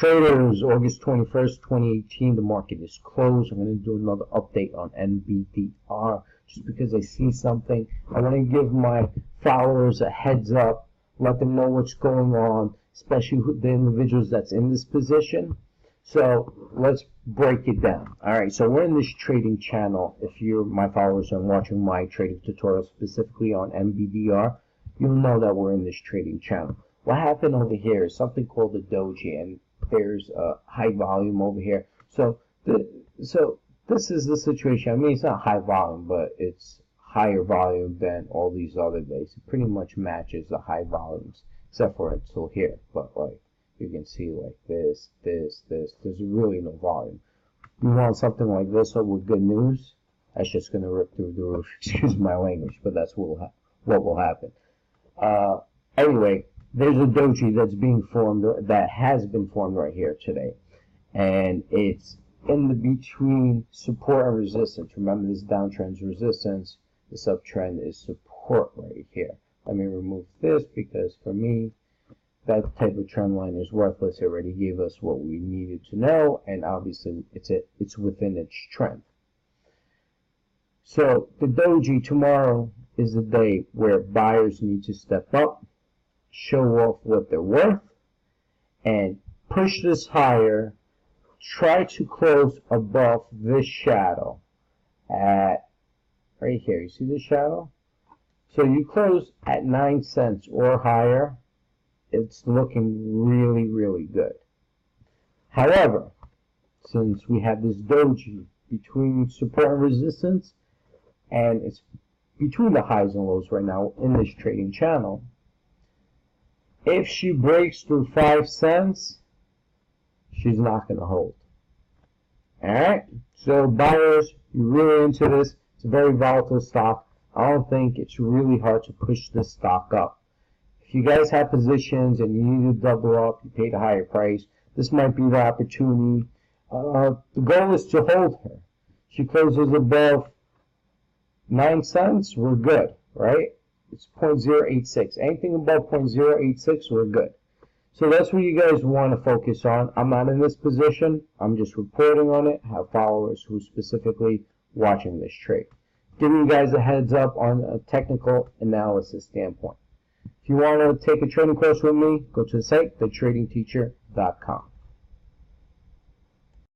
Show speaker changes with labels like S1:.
S1: Traders, August 21st, 2018, the market is closed. I'm going to do another update on NBDR just because I see something. I want to give my followers a heads up, let them know what's going on, especially the individuals that's in this position. So let's break it down. Alright, so we're in this trading channel. If you're my followers and watching my trading tutorial specifically on NBDR, you'll know that we're in this trading channel. What happened over here is something called the doji, and there's a high volume over here. So this is the situation. I mean, it's not high volume, but it's higher volume than all these other days. It pretty much matches the high volumes, except for until here. But like you can see, like this, there's really no volume. You want something like this with good news? That's just gonna rip through the roof. Excuse my language, but that's what will happen. Anyway. There's a doji that's being formed, that has been formed right here today, and it's in the between support and resistance. Remember, this downtrend is resistance, this uptrend is support right here. Let me remove this because for me, that type of trend line is worthless. It already gave us what we needed to know, and obviously it's within its trend. So the doji tomorrow is the day where buyers need to step up, show off what they're worth, and push this higher. Try to close above this shadow at right here. You see the shadow? So you close at 9 cents or higher. It's looking really, really good. However, since we have this doji between support and resistance, and it's between the highs and lows right now in this trading channel, if she breaks through 5 cents, she's not going to hold. Alright? So buyers, you're really into this. It's a very volatile stock. I don't think it's really hard to push this stock up. If you guys have positions and you need to double up, you paid a higher price, this might be the opportunity. The goal is to hold her. She closes above 9 cents, we're good, right? It's 0.086. Anything above 0.086, we're good. So that's what you guys want to focus on. I'm not in this position. I'm just reporting on it. I have followers who are specifically watching this trade. Giving you guys a heads up on a technical analysis standpoint. If you want to take a trading course with me, go to the site, thetradingteacher.com.